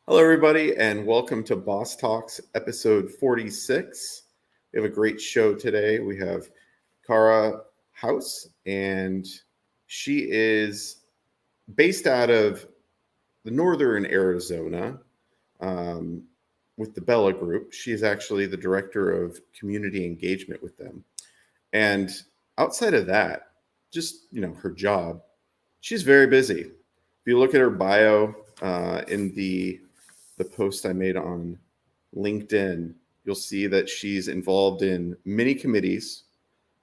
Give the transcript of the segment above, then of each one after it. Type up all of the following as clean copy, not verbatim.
Hello, everybody, and welcome to Boss Talks, episode 46. We have a great show today. We have Khara House, and she is based out of the northern Arizona um, with the Bella Group. She is actually the director of community engagement with them. And outside of that, just her job, she's very busy. If you look at her bio in the post I made on LinkedIn, you'll see that she's involved in many committees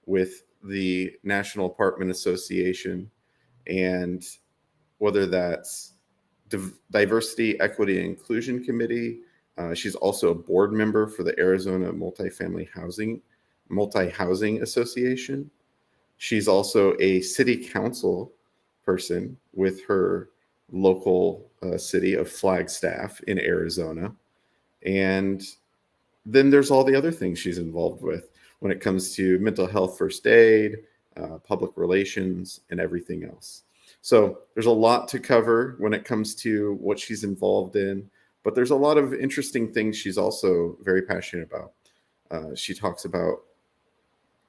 with the National Apartment Association, and whether that's Diversity, Equity, and Inclusion Committee. She's also a board member for the Arizona Multi-Housing Association. She's also a city council person with her local city of Flagstaff in Arizona. And then there's all the other things she's involved with when it comes to mental health first aid, public relations, and everything else. So there's a lot to cover when it comes to what she's involved in, but there's a lot of interesting things she's also very passionate about. She talks about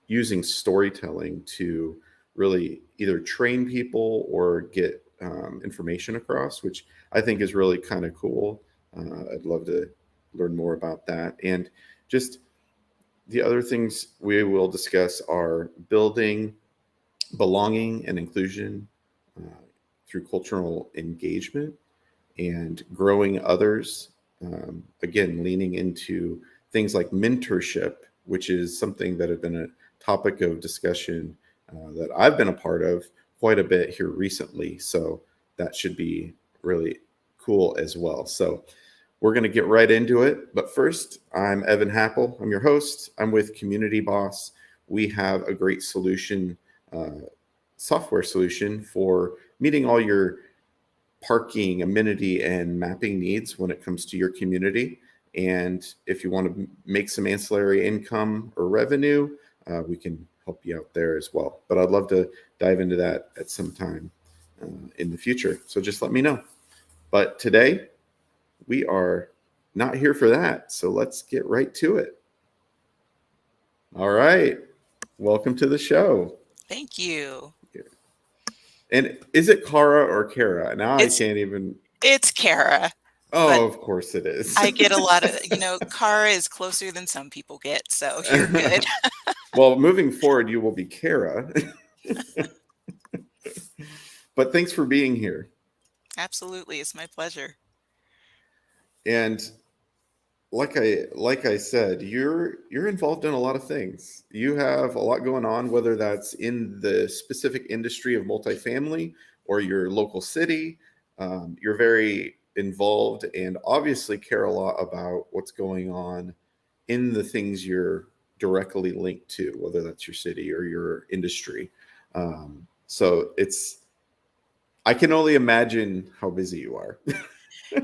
using storytelling to really either train people or get information across, which I think is really kind of cool. I'd love to learn more about that. And just the other things we will discuss are building belonging and inclusion through cultural engagement and growing others. Again, leaning into things like mentorship, which is something that have been a topic of discussion that I've been a part of quite a bit here recently. So that should be really cool as well. So we're going to get right into it. But first, I'm Evan Happel. I'm your host. I'm with Community Boss. We have a great solution, software solution for meeting all your parking, amenity, and mapping needs when it comes to your community. And if you want to make some ancillary income or revenue, we can help you out there as well. But I'd love to dive into that at some time in the future. So just let me know. But today, we are not here for that. So let's get right to it. All right. Welcome to the show. Thank you. And is it Khara or Kara? Now I It's can't even. it's Khara, but Oh, of course it is. I get a lot of, Khara is closer than some people get, so you're good. Well, moving forward, you will be Kara. But thanks for being here. Absolutely, it's my pleasure. And like I said, you're involved in a lot of things. You have a lot going on, whether that's in the specific industry of multifamily or your local city. You're very involved and obviously care a lot about what's going on in the things you're directly linked to, whether that's your city or your industry. So I can only imagine how busy you are.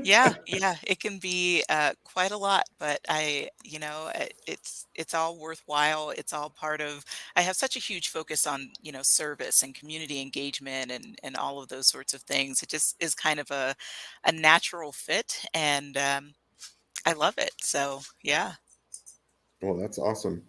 Yeah, it can be quite a lot, but it's all worthwhile. It's all part of. I have such a huge focus on service and community engagement and all of those sorts of things. It just is kind of a natural fit, and I love it. So yeah. Well, that's awesome.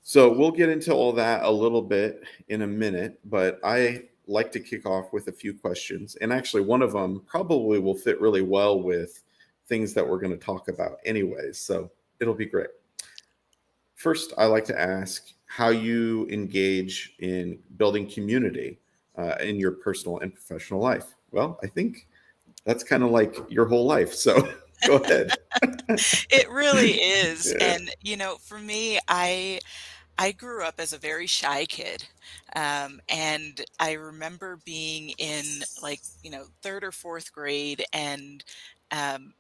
So we'll get into all that a little bit in a minute, but I like to kick off with a few questions. And actually, one of them probably will fit really well with things that we're going to talk about, anyways. So it'll be great. First, I like to ask how you engage in building community in your personal and professional life. Well, I think that's kind of like your whole life. So go ahead. It really is. Yeah. And, for me, I grew up as a very shy kid. And I remember being in like, third or fourth grade and um,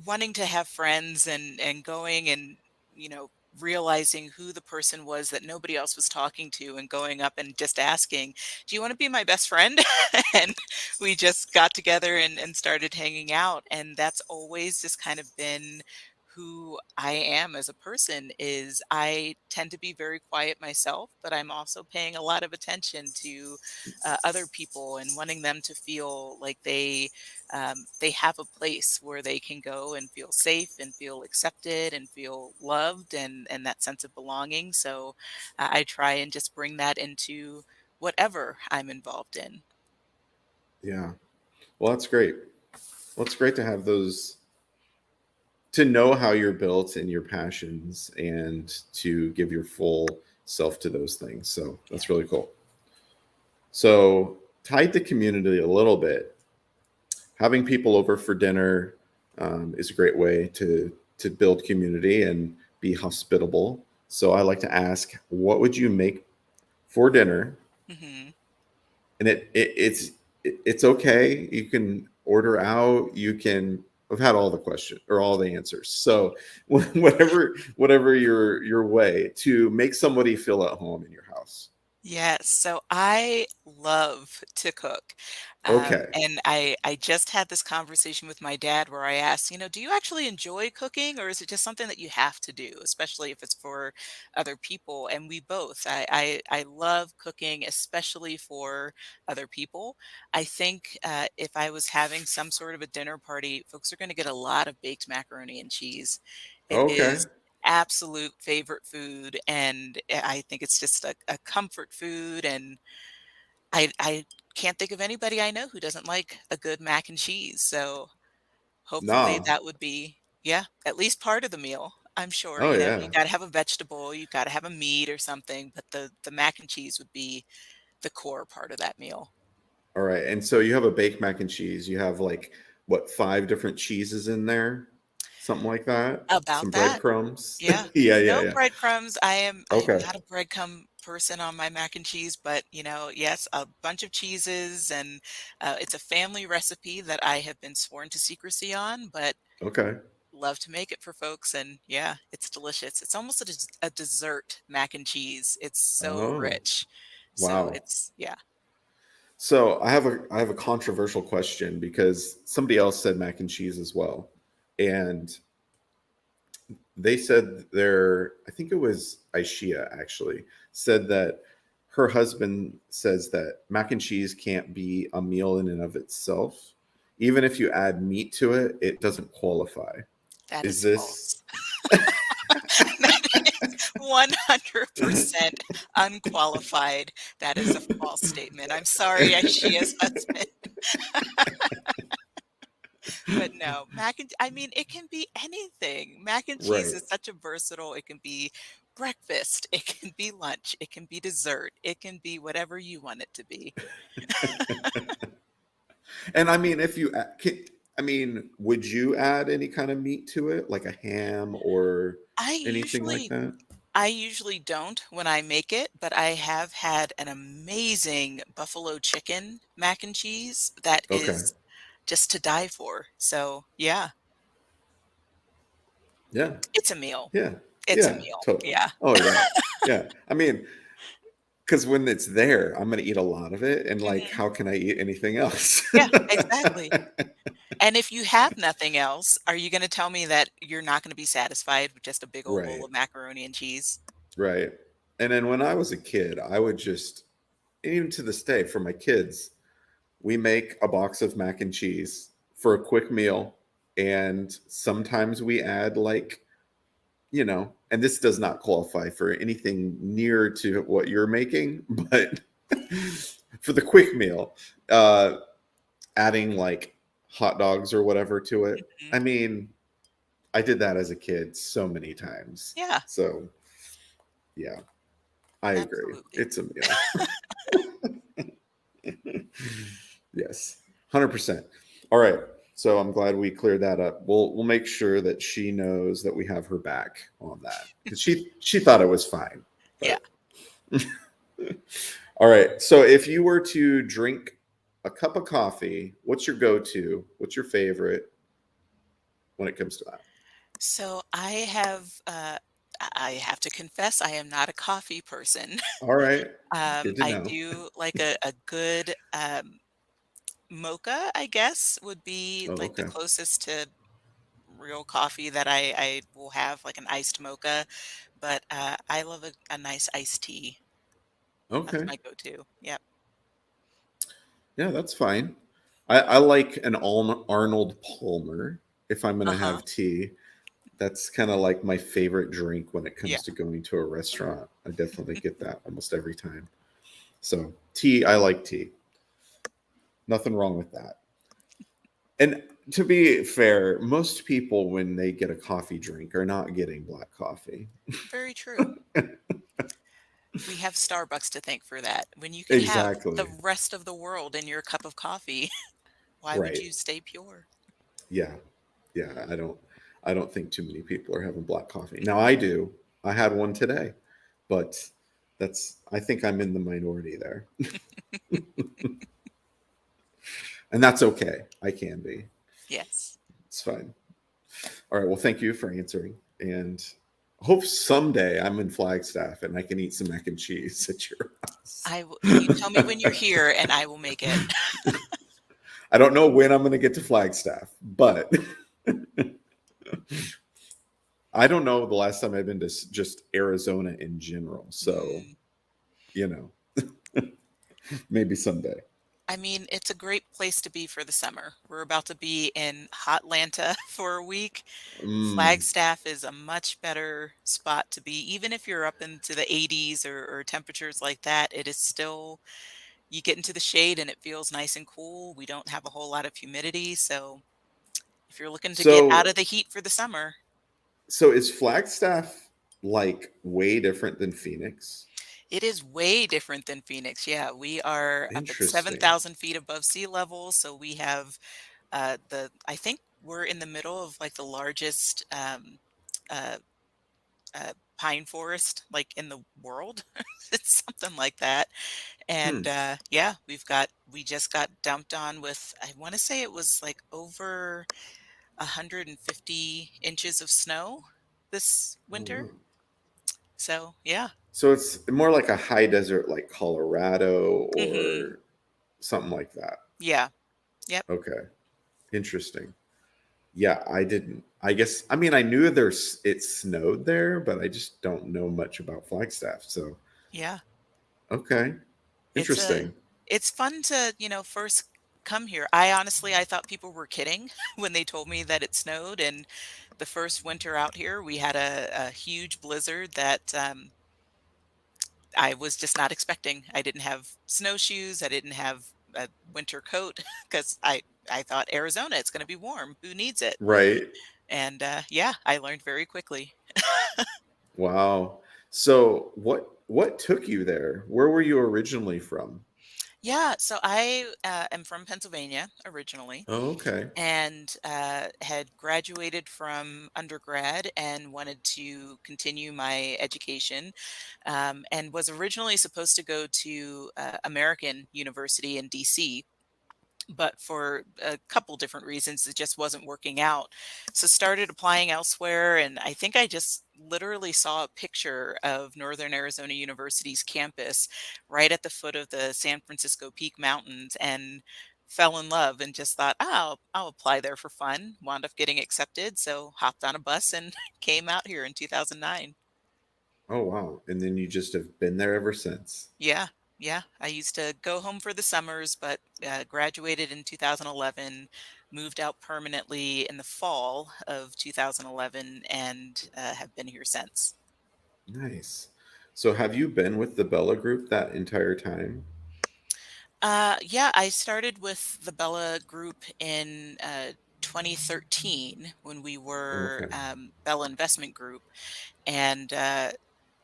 wanting to have friends and going and, you know, realizing who the person was that nobody else was talking to and going up and just asking, "Do you want to be my best friend?" And we just got together and started hanging out. And that's always just kind of been who I am as a person is I tend to be very quiet myself, but I'm also paying a lot of attention to other people and wanting them to feel like they have a place where they can go and feel safe and feel accepted and feel loved and that sense of belonging. So I try and just bring that into whatever I'm involved in. Yeah. Well, that's great. Well, it's great to have those, to know how you're built and your passions and to give your full self to those things. So Yeah. that's really cool. So, tied to community a little bit, having people over for dinner is a great way to build community and be hospitable. So, I like to ask, what would you make for dinner? Hmm. And it's okay. You can order out. You can. I've had all the questions or all the answers. So whatever your way to make somebody feel at home in your house. Yes, so I love to cook. Okay. And I just had this conversation with my dad where I asked, do you actually enjoy cooking or is it just something that you have to do, especially if it's for other people? And we both. I love cooking, especially for other people. I think if I was having some sort of a dinner party, folks are going to get a lot of baked macaroni and cheese. It Okay. is absolute favorite food, and I think it's just a comfort food, and I can't think of anybody I know who doesn't like a good mac and cheese, so hopefully Nah. that would be, yeah, at least part of the meal, I'm sure, Oh you yeah. gotta have a vegetable, you gotta have a meat or something, but the mac and cheese would be the core part of that meal. All right. And so you have a baked mac and cheese. You have like what, five different cheeses in there, something like that. Some About that. breadcrumbs. Yeah. Yeah. Yeah. No Yeah. breadcrumbs. I am Okay. not a breadcrumb person on my mac and cheese, but, yes, a bunch of cheeses and, it's a family recipe that I have been sworn to secrecy on, but Okay. love to make it for folks, and yeah, it's delicious. It's almost a dessert mac and cheese. It's so Oh, rich. So wow. it's yeah. So I have a controversial question because somebody else said mac and cheese as well, and they said I think it was Aishia actually said that her husband says that mac and cheese can't be a meal in and of itself. Even if you add meat to it, it doesn't qualify. That Is is this false. That is 100% unqualified. That is a false statement. I'm sorry, Ashia's husband. But no, I mean, it can be anything. Mac and cheese right? is such a versatile, it can be breakfast, it can be lunch, it can be dessert, it can be whatever you want it to be. And I mean, I mean, would you add any kind of meat to it, like a ham or I anything like usually that? I usually don't when I make it, but I have had an amazing buffalo chicken mac and cheese that Okay. is just to die for. So, yeah, Yeah. it's a meal. Yeah. It's a Yeah. meal. Totally. Yeah. Oh yeah. Yeah. I mean, because when it's there, I'm gonna eat a lot of it, and like, Mhm. how can I eat anything else? Yeah, exactly. And if you have nothing else, are you gonna tell me that you're not gonna be satisfied with just a big old bowl Right. of macaroni and cheese? Right. And then when I was a kid, I would just, even to this day, for my kids, we make a box of mac and cheese for a quick meal, and sometimes we add like, and this does not qualify for anything near to what you're making, but for the quick meal, uh, adding like hot dogs or whatever to it. I Mhm. mean, I did that as a kid so many times. Yeah, So, yeah, I agree. absolutely. It's a meal. Yes, 100%. All right. So I'm glad we cleared that up. We'll make sure that she knows that we have her back on that because she thought it was fine. Yeah. But all right. So if you were to drink a cup of coffee, what's your go-to? What's your favorite when it comes to that? So I have to confess I am not a coffee person. All right. Good to I know. do like a good, mocha, I guess, would be Oh, like the okay. closest to real coffee that I will have, like an iced mocha, but I love a nice iced tea. That's Okay. my go-to. Yep. Yeah, that's fine. I like an Arnold Palmer if I'm going to Uh-huh. have tea. That's kind of like my favorite drink when it Yeah. comes to going to a restaurant. I definitely get that almost every time. So, tea, I like tea. Nothing wrong with that. And to be fair, most people, when they get a coffee drink, are not getting black coffee. Very true. We have Starbucks to thank for that. When you can have the Exactly. rest of the world in your cup of coffee, why would Right. you stay pure? Yeah. Yeah. I don't think too many people are having black coffee. Now I do. I had one today, but I think I'm in the minority there. And that's okay. I can be. Yes. It's fine. All right. Well, thank you for answering. And hope someday I'm in Flagstaff and I can eat some mac and cheese at your house. You tell me when you're here and I will make it. I don't know when I'm going to get to Flagstaff, but I don't know the last time I've been to just Arizona in general. So, Mm. you know, maybe someday. I mean, it's a great place to be for the summer. We're about to be in Hotlanta for a week. Mm. Flagstaff is a much better spot to be. Even if you're up into the 80s or temperatures like that, it is still, you get into the shade and it feels nice and cool. We don't have a whole lot of humidity. So if you're looking to get out So, of the heat for the summer, so is Flagstaff like way different than Phoenix? it is way different than Phoenix. Yeah, we are up at Interesting. 7,000 feet above sea level. So we have I think we're in the middle of like the largest uh, pine forest like in the world. It's something like that. Hmm. And yeah, we just got dumped on with, I want to say it was like over 150 inches of snow this Oh, winter. wow. So yeah. So it's more like a high desert like Colorado Hmm. or something like that. Yeah. Yep. Okay. Interesting. Yeah, I didn't. I guess I mean I knew it snowed there, but I just don't know much about Flagstaff. So, Yeah. okay. It's a Interesting. it's fun to, first come here. I thought people were kidding when they told me that it snowed. And the first winter out here, we had a huge blizzard that I was just not expecting. I didn't have snowshoes. I didn't have a winter coat because I thought Arizona, it's going to be warm. Who needs it? Right. And yeah, I learned very quickly. Wow. So what took you there? Where were you originally from? Yeah, so I am from Pennsylvania originally, Oh, okay. and had graduated from undergrad and wanted to continue my education, and was originally supposed to go to American University in DC, but for a couple different reasons it just wasn't working out. So started applying elsewhere, and I think I just literally saw a picture of Northern Arizona University's campus right at the foot of the San Francisco Peak Mountains, and fell in love and just thought, oh, I'll apply there for fun. Wound up getting accepted, so hopped on a bus and came out here in 2009. Oh, wow. And then you just have been there ever since. Yeah, yeah. I used to go home for the summers, but graduated in 2011, moved out permanently in the fall of 2011, and have been here since. Nice. So have you been with the Bella Group that entire time? Yeah, I started with the Bella Group in 2013 when we were Okay. Bella Investment Group. And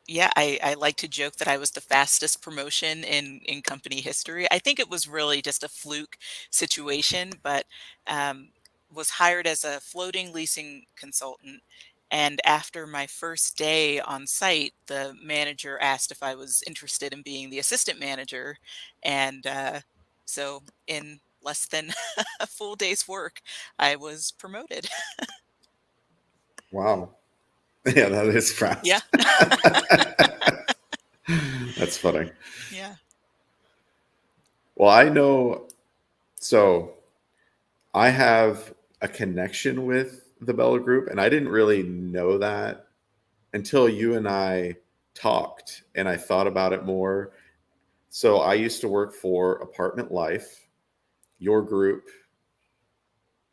yeah, I like to joke that I was the fastest promotion in company history. I think it was really just a fluke situation, but um, was hired as a floating leasing consultant. And after my first day on site, the manager asked if I was interested in being the assistant manager. And so in less than a full day's work, I was promoted. Wow. Yeah, that is Yeah. fast. That's funny. Yeah. Well, I know. So I have a connection with the Bella Group, and I didn't really know that until you and I talked, and I thought about it more. So I used to work for Apartment Life. Your group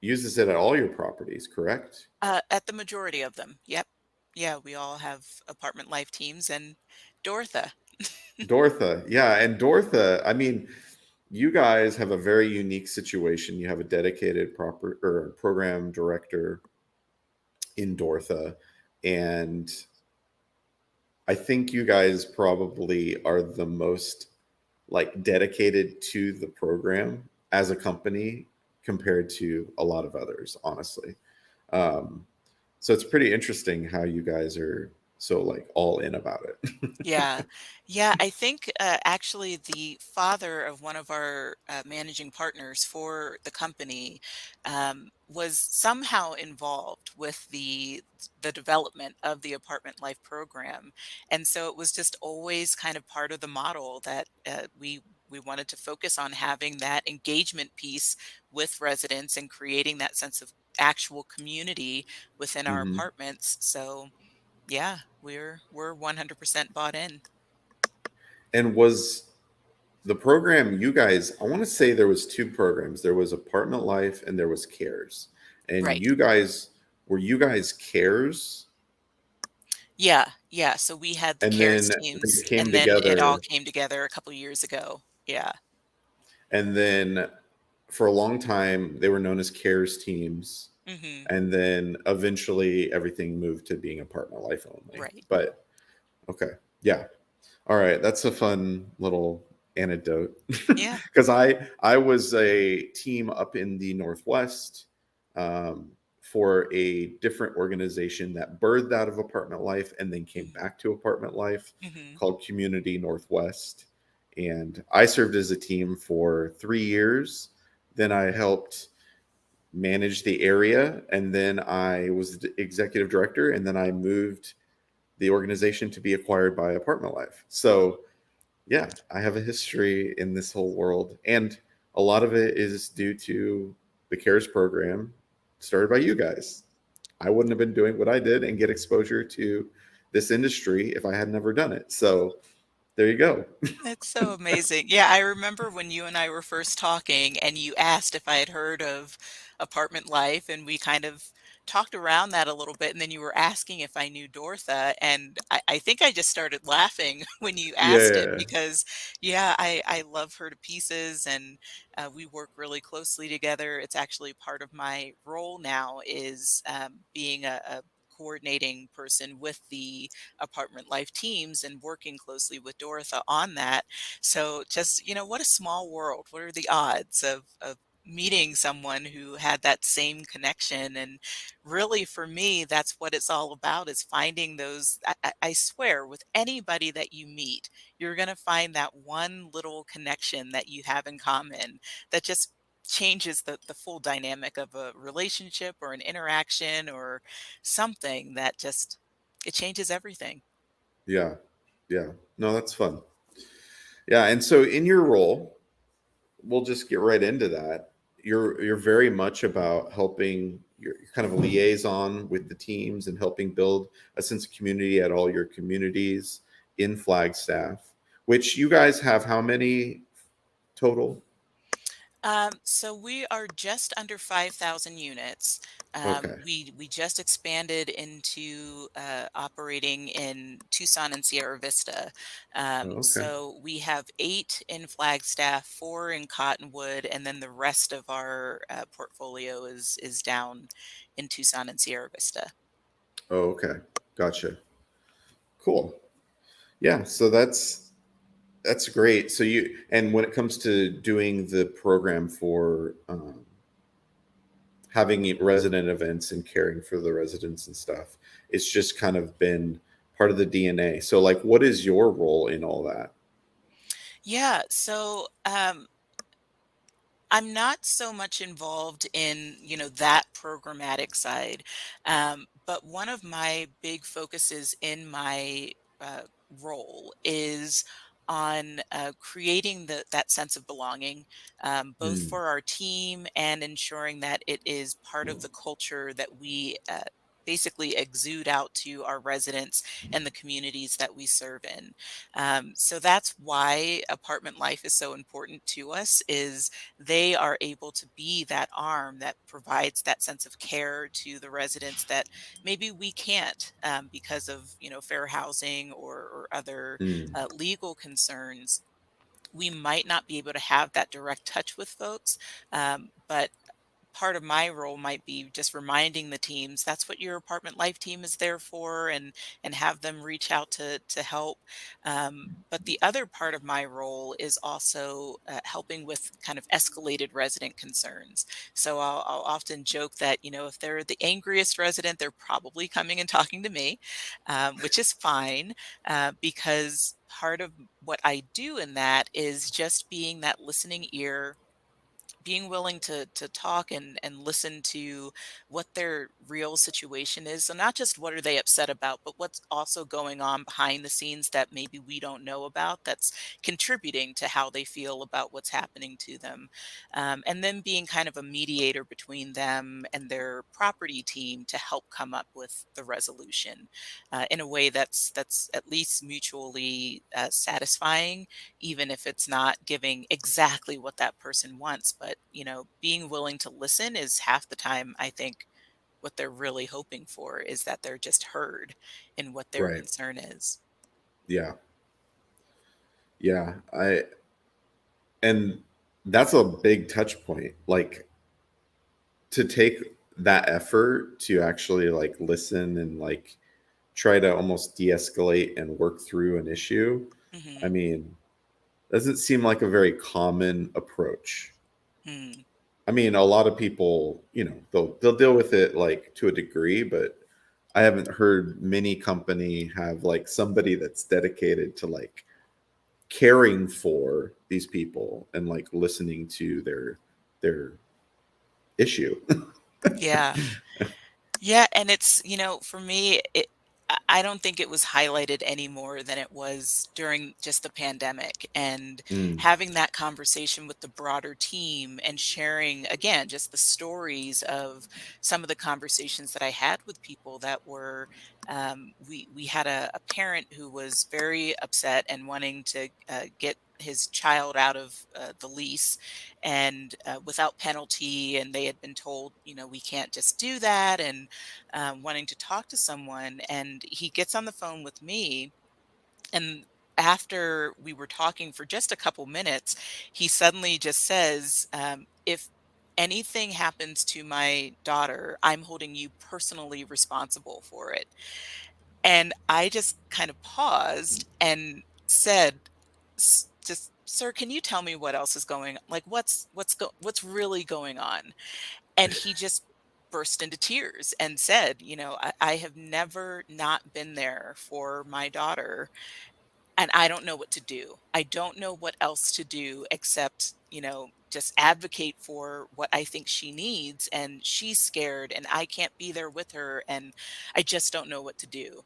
uses it at all your properties, correct? At the majority of them, yep. Yeah, we all have apartment life teams and Dortha. Dortha, yeah, and Dortha, I mean, you guys have a very unique situation. You have a dedicated proper or program director in Dortha, and I think you guys probably are the most like dedicated to the program as a company compared to a lot of others, honestly. Um, so it's pretty interesting how you guys are so like all in about it. Yeah. Yeah, I think, actually the father of one of our, managing partners for the company, was somehow involved with the development of the apartment life program, and so it was just always kind of part of the model that, we wanted to focus on having that engagement piece with residents and creating that sense of actual community within our Hmm. apartments, so yeah, we're 100% bought in. And was the program you guys, I want to say there was two programs. There was Apartment Life and there was Cares. And Right. you guys, were you guys Cares? Yeah, yeah, so we had the And CARES then they teams, came and then it all together, came together a couple years ago. Yeah. and then for a long time they were known as Cares teams. Mhm. And then eventually everything moved to being Apartment Life only. Right. But okay. Yeah. All right, that's a fun little anecdote Yeah. because I was a team up in the Northwest um, for a different organization that birthed out of Apartment Life and then came Mhm. back to Apartment Life Mhm. called Community Northwest, and I served as a team for 3 years. Then I helped manage the area, and then I was the executive director, and then I moved the organization to be acquired by Apartment Life. So yeah, I have a history in this whole world, and a lot of it is due to the CARES program started by you guys. I wouldn't have been doing what I did and get exposure to this industry if I had never done it. So there you go. It's so amazing. Yeah, I remember when you and I were first talking and you asked if I had heard of apartment life, and we kind of talked around that a little bit, and then you were asking if I knew Dortha, and I think I just started laughing when you asked it Yeah, because, yeah, I love her to pieces, and we work really closely together. It's actually part of my role now is being a coordinating person with the apartment life teams and working closely with Dorothy on that. So just, what a small world. What are the odds of meeting someone who had that same connection? And really for me, that's what it's all about is finding those. I swear with anybody that you meet, you're going to find that one little connection that you have in common that just changes the full dynamic of a relationship or an interaction or something that just it changes everything. yeah, yeah. No, that's fun. Yeah, and so in your role, we'll just get right into that. You're very much about helping. You're kind of a liaison with the teams and helping build a sense of community at all your communities in Flagstaff. Which you guys have how many total? So we are just under 5,000 units. Okay. We just expanded into operating in Tucson and Sierra Vista. Oh, okay. So we have 8 in Flagstaff, 4 in Cottonwood, and then the rest of our portfolio is down in Tucson and Sierra Vista. Oh, okay. Gotcha. Cool. Yeah. So that's great. So you, and when it comes to doing the program for having resident events and caring for the residents and stuff, it's just kind of been part of the DNA. So like, what is your role in all that? Yeah. So I'm not so much involved in, that programmatic side. But one of my big focuses in my uh, role is on creating that sense of belonging, both Mm, for our team and ensuring that it is part of the culture that we basically exude out to our residents and the communities that we serve in. So that's why apartment life is so important to us, is they are able to be that arm that provides that sense of care to the residents that maybe we can't, because of fair housing or other mm, legal concerns. We might not be able to have that direct touch with folks, but part of my role might be just reminding the teams that's what your apartment life team is there for, and have them reach out to help. But the other part of my role is also helping with kind of escalated resident concerns. So I'll often joke that if they're the angriest resident, they're probably coming and talking to me, which is fine, because part of what I do in that is just being that listening ear, being willing to talk and listen to what their real situation is. So not just what are they upset about, but what's also going on behind the scenes that maybe we don't know about, that's contributing to how they feel about what's happening to them. And then being kind of a mediator between them and their property team to help come up with the resolution in a way that's at least mutually satisfying, even if it's not giving exactly what that person wants. But, being willing to listen is half the time, I think, what they're really hoping for, is that they're just heard in what their right. concern is. Yeah. Yeah. And that's a big touch point. Like, to take that effort to actually like listen and like try to almost de-escalate and work through an issue. I Hmm. mean, doesn't seem like a very common approach. Hmm. I mean, a lot of people, they'll deal with it like to a degree, but I haven't heard many company have like somebody that's dedicated to like caring for these people and like listening to their issue. Yeah. Yeah, and it's, for me, I don't think it was highlighted any more than it was during just the pandemic, and Mm, having that conversation with the broader team and sharing again just the stories of some of the conversations that I had with people that were, we had a parent who was very upset and wanting to get his child out of the lease, and without penalty, and they had been told, we can't just do that, and wanting to talk to someone. And he gets on the phone with me. And after we were talking for just a couple minutes, he suddenly just says, if anything happens to my daughter, I'm holding you personally responsible for it. And I just kind of paused and said, just, sir, can you tell me what else is going, like what's really going on? And he just burst into tears and said, I have never not been there for my daughter, and I don't know what to do. I don't know what else to do except, just advocate for what I think she needs. And she's scared, and I can't be there with her. And I just don't know what to do.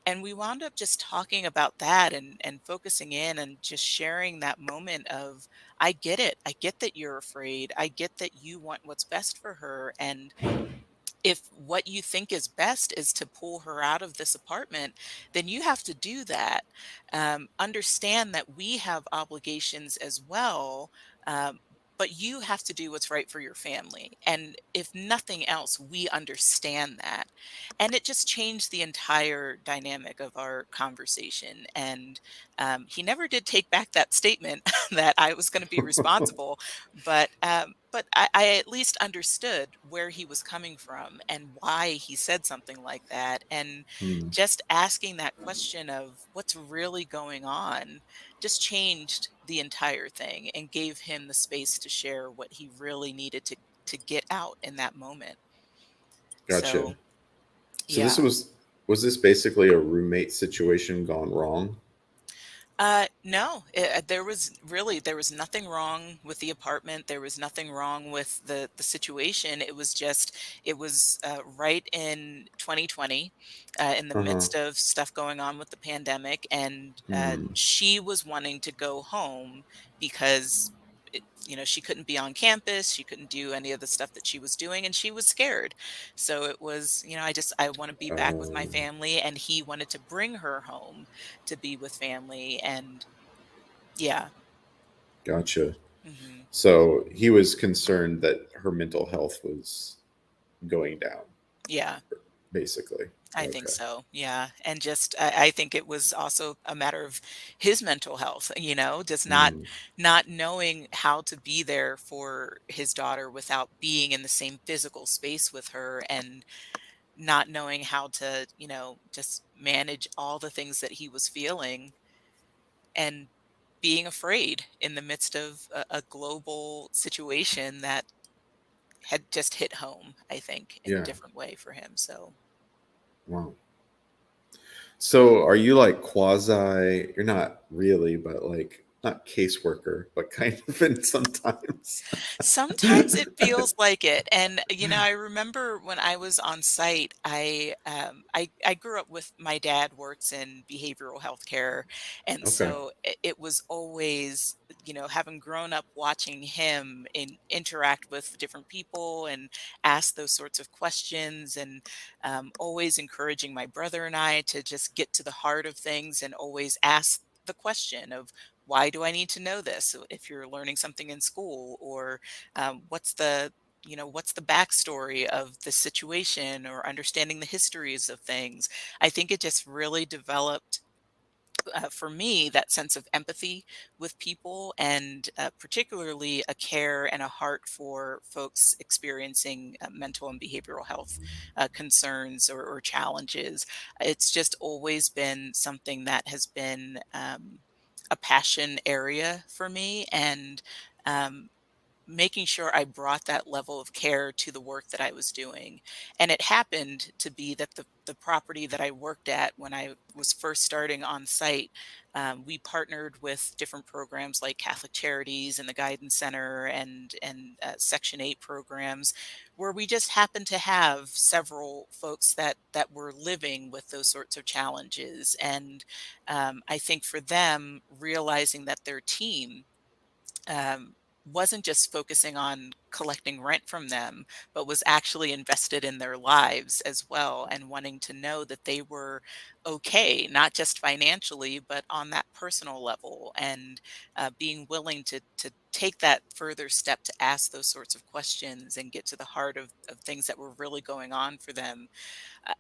And we wound up just talking about that, and focusing in and just sharing that moment of, I get it. I get that you're afraid. I get that you want what's best for her. And if what you think is best is to pull her out of this apartment, then you have to do that. Understand that we have obligations as well, um, but you have to do what's right for your family. And if nothing else, we understand that. And it just changed the entire dynamic of our conversation. And he never did take back that statement that I was going to be responsible, but I at least understood where he was coming from and why he said something like that. And mm, just asking that question of what's really going on just changed the entire thing and gave him the space to share what he really needed to get out in that moment. gotcha. So, So this yeah. was this basically a roommate situation gone wrong? No, there was nothing wrong with the apartment. There was nothing wrong with the situation. It was just, it was right in 2020, in the Uh-huh. midst of stuff going on with the pandemic, and Hmm. she was wanting to go home because she couldn't be on campus, she couldn't do any of the stuff that she was doing, and she was scared. So it was, I want to be back with my Oh, family, and he wanted to bring her home to be with family. And yeah. gotcha. Hmm. So he was concerned that her mental health was going down, Yeah, basically. I think Okay. so. Yeah. And just, I think it was also a matter of his mental health, just Mm, not knowing how to be there for his daughter without being in the same physical space with her, and not knowing how to, just manage all the things that he was feeling, and being afraid in the midst of a global situation that had just hit home, I think, in a yeah. different way for him. So Wow. So are you like quasi, you're not really, but like not caseworker, but kind of in sometimes. sometimes it feels like it. And I remember when I was on site, I grew up with, my dad works in behavioral health care, and Okay. so it was always, having grown up watching him interact with different people and ask those sorts of questions, and always encouraging my brother and I to just get to the heart of things and always ask the question of, why do I need to know this? So if you're learning something in school, or what's the backstory of the situation, or understanding the histories of things. I think it just really developed, for me, that sense of empathy with people, and particularly a care and a heart for folks experiencing mental and behavioral health concerns, or challenges. It's just always been something that has been a passion area for me, and um, making sure I brought that level of care to the work that I was doing. And it happened to be that the property that I worked at when I was first starting on site, we partnered with different programs like Catholic Charities and the Guidance Center, and Section 8 programs, where we just happened to have several folks that were living with those sorts of challenges. And I think for them, realizing that their team um, wasn't just focusing on collecting rent from them, but was actually invested in their lives as well, and wanting to know that they were okay, not just financially, but on that personal level, and being willing to take that further step to ask those sorts of questions and get to the heart of things that were really going on for them.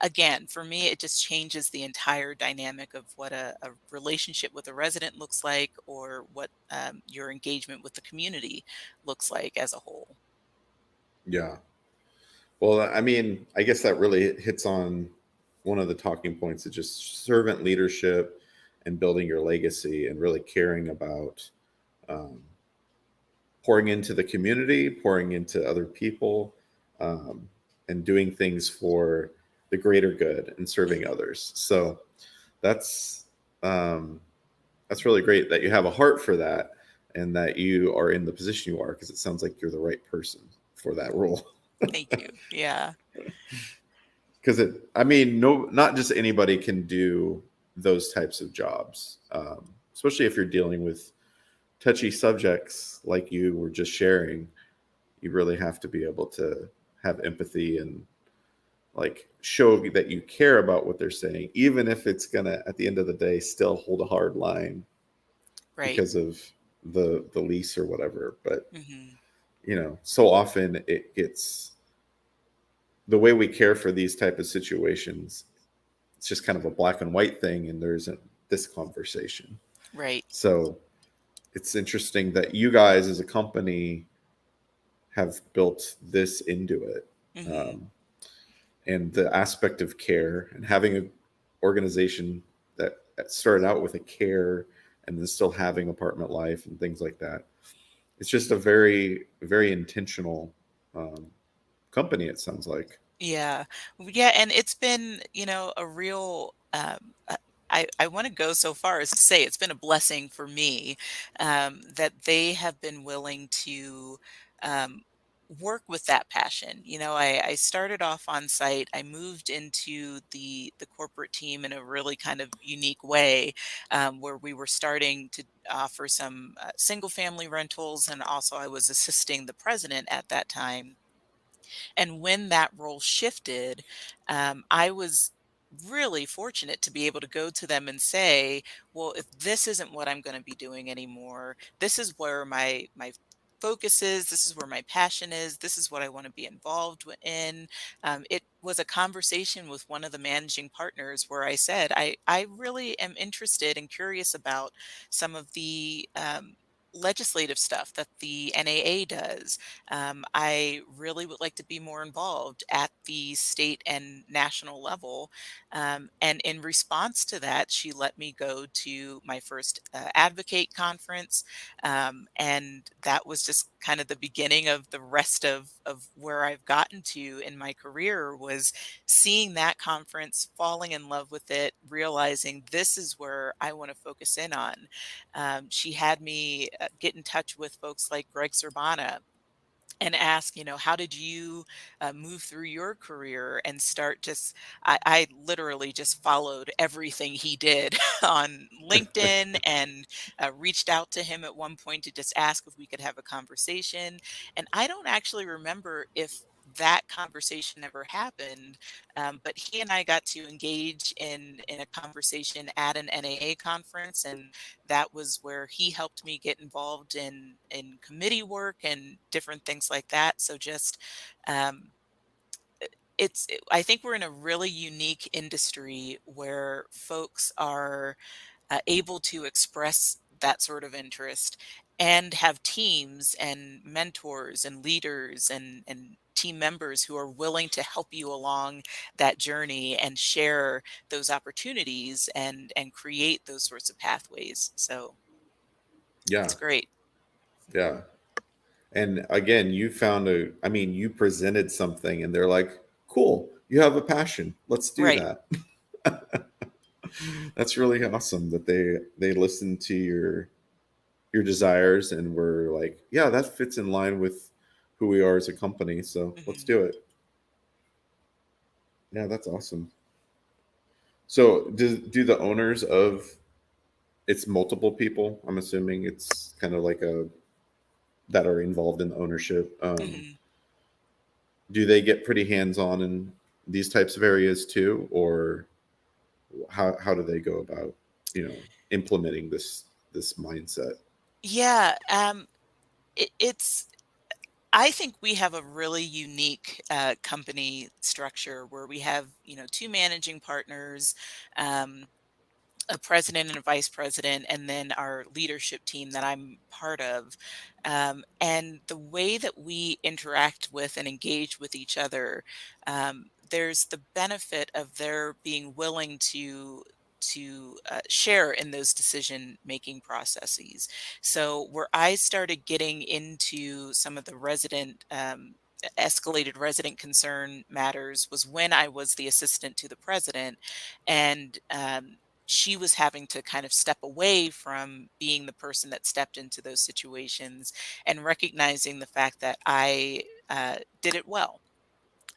Again, for me, it just changes the entire dynamic of what a relationship with a resident looks like, or what your engagement with the community looks like as a whole. Yeah. Well, I mean, I guess that really hits on one of the talking points of just servant leadership and building your legacy and really caring about um, pouring into the community, pouring into other people, um, and doing things for the greater good and serving Hmm. others. So that's um, that's really great that you have a heart for that and that you are in the position you are, because it sounds like you're the right person for that role. Thank you. Yeah. Because I mean, no, not just anybody can do those types of jobs, especially if you're dealing with touchy subjects like you were just sharing. You really have to be able to have empathy and like show that you care about what they're saying, even if it's gonna at the end of the day still hold a hard line Right. because of the lease or whatever. But Hmm. so often it gets, the way we care for these type of situations, it's just kind of a black and white thing, and there isn't this conversation. Right. So it's interesting that you guys as a company have built this into it, Hmm. um, and the aspect of care and having an organization that started out with a care and then still having apartment life and things like that. It's just a very very intentional um, company, it sounds like. Yeah. Yeah. And it's been, a real, I want to go so far as to say it's been a blessing for me, that they have been willing to um, work with that passion. I started off on site. I moved into the corporate team in a really kind of unique way, where we were starting to offer some single family rentals, and also I was assisting the president at that time. And when that role shifted, I was really fortunate to be able to go to them and say, "Well, if this isn't what I'm going to be doing anymore, this is where my focus is. This is where my passion is. This is what I want to be involved in." It was a conversation with one of the managing partners where I said, "I really am interested and curious about some of the." Legislative stuff that the NAA does. I really would like to be more involved at the state and national level. And in response to that, she let me go to my first advocate conference. And that was just kind of the beginning of the rest of where I've gotten to in my career, was seeing that conference, falling in love with it, realizing this is where I want to focus in on. She had me get in touch with folks like Greg Zerbana and ask, how did you move through your career and start just, I literally just followed everything he did on LinkedIn, and reached out to him at one point to just ask if we could have a conversation. And I don't actually remember if that conversation ever happened, but he and I got to engage in a conversation at an NAA conference, and that was where he helped me get involved in committee work and different things like that. So just um, I think we're in a really unique industry where folks are able to express that sort of interest and have teams and mentors and leaders and team members who are willing to help you along that journey and share those opportunities and create those sorts of pathways. So it's Yeah, great. yeah. And again, I mean, you presented something and they're like, cool, you have a passion. Let's do Right. that. That's really awesome that they listened to your desires and were like, yeah, that fits in line with who we are as a company. So let's Mhm. do it. Yeah, that's awesome. So do the owners of, it's multiple people? I'm assuming it's kind of like a, that are involved in the ownership. Mhm. Do they get pretty hands on in these types of areas too, or how do they go about implementing this mindset? Yeah, it's I think we have a really unique company structure where we have, two managing partners, um, a president and a vice president, and then our leadership team that I'm part of. And the way that we interact with and engage with each other, there's the benefit of their being willing to share in those decision making processes. So where I started getting into some of the escalated resident concern matters was when I was the assistant to the president, and she was having to kind of step away from being the person that stepped into those situations, and recognizing the fact that I did it well,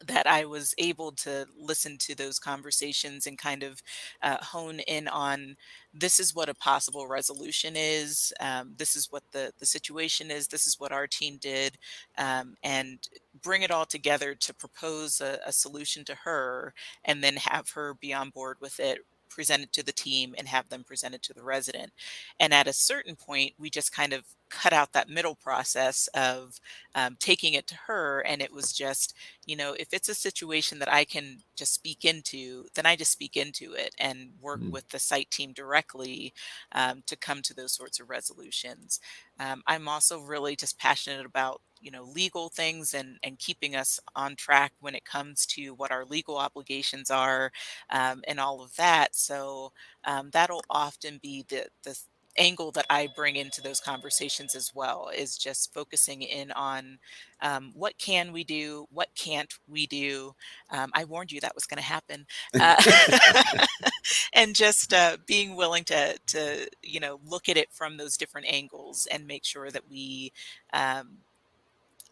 that I was able to listen to those conversations and kind of hone in on, this is what a possible resolution is. This is what the situation is. This is what our team did, and bring it all together to propose a solution to her, and then have her be on board with it, present it to the team, and have them present it to the resident. And at a certain point, we just kind of cut out that middle process of taking it to her, and it was just, if it's a situation that I can just speak into, then I just speak into it and work Mm, with the site team directly, to come to those sorts of resolutions. I'm also really just passionate about, legal things and keeping us on track when it comes to what our legal obligations are, and all of that. So that'll often be the angle that I bring into those conversations as well, is just focusing in on what can we do, what can't we do. I warned you that was going to happen, uh, and just being willing to look at it from those different angles and make sure that we um,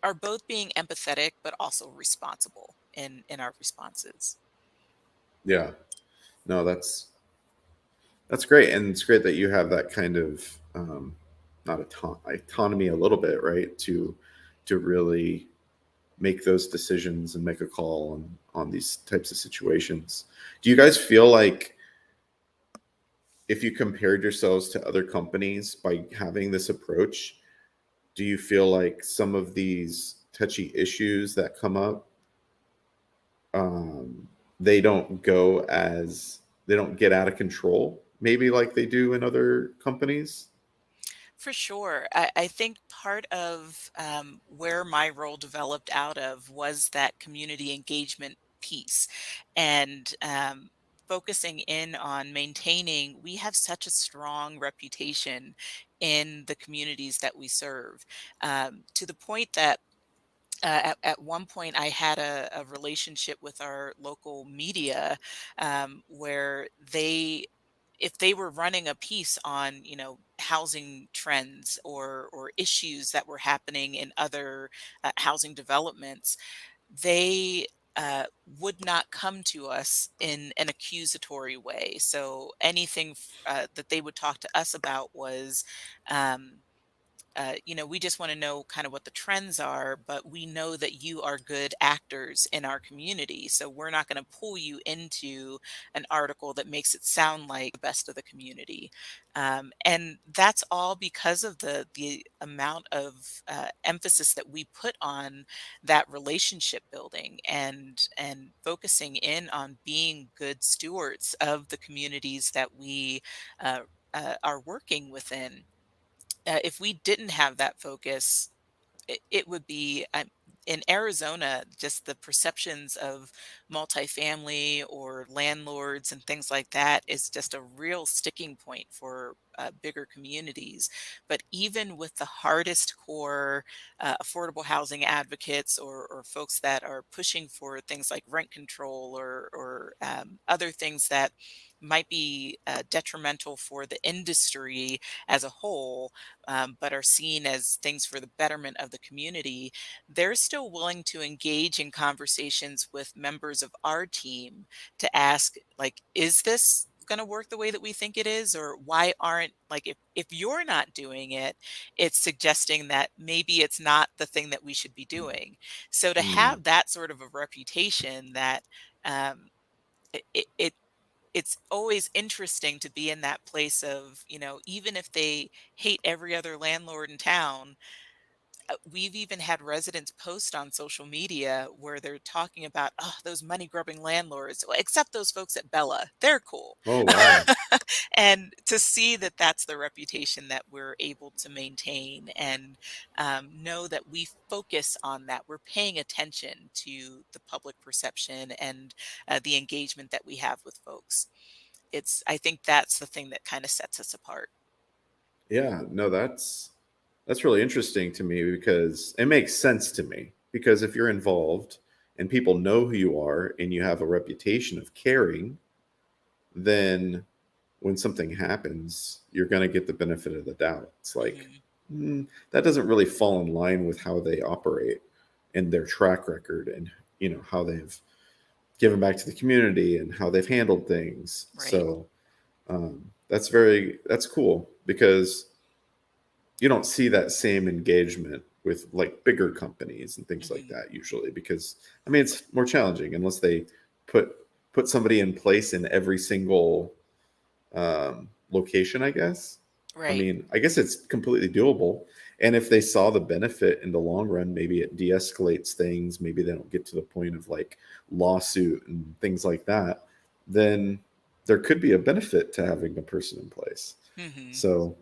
are both being empathetic but also responsible in our responses. Yeah. No, that's great, and it's great that you have that kind of not autonomy a little bit, right? To really make those decisions and make a call on these types of situations. Do you guys feel like if you compared yourselves to other companies by having this approach, do you feel like some of these touchy issues that come up, um, they don't go as they don't get out of control, maybe like they do in other companies? For sure. I think part of where my role developed out of was that community engagement piece, and focusing in on maintaining. We have such a strong reputation in the communities that we serve, to the point that at one point I had a relationship with our local media, where if they were running a piece on housing trends or issues that were happening in other housing developments, they would not come to us in an accusatory way. So anything that they would talk to us about was um, we just want to know kind of what the trends are, but we know that you are good actors in our community. So we're not going to pull you into an article that makes it sound like the best of the community. And that's all because of the amount of emphasis that we put on that relationship building and focusing in on being good stewards of the communities that we uh, are working within. If we didn't have that focus, it would be in Arizona, just the perceptions of multifamily or landlords and things like that is just a real sticking point for bigger communities. But even with the hardest core affordable housing advocates or folks that are pushing for things like rent control or other things that might be detrimental for the industry as a whole, but are seen as things for the betterment of the community, they're still willing to engage in conversations with members of our team to ask, like, is this going to work the way that we think it is? Or why aren't, like, if you're not doing it, it's suggesting that maybe it's not the thing that we should be doing. So to Mm. have that sort of a reputation that um, it it's always interesting to be in that place of, even if they hate every other landlord in town, we've even had residents post on social media where they're talking about, oh, those money grubbing landlords, well, except those folks at Bella, they're cool. Oh, wow. And to see that that's the reputation that we're able to maintain, and know that we focus on that, we're paying attention to the public perception and the engagement that we have with folks. I think that's the thing that kind of sets us apart. Yeah, no, that's really interesting to me because it makes sense to me. Because if you're involved and people know who you are and you have a reputation of caring, then when something happens, you're going to get the benefit of the doubt. It's like, Hmm. that doesn't really fall in line with how they operate and their track record and how they've given back to the community and how they've handled things. Right. So that's cool because you don't see that same engagement with like bigger companies and things like Hmm. that usually because I mean it's more challenging unless they put put somebody in place in every single location, I guess. I Right. mean, I guess it's completely doable. And if they saw the benefit in the long run, maybe it de-escalates things. Maybe they don't get to the point of like lawsuit and things like that. Then there could be a benefit to having a person in place. Hmm. So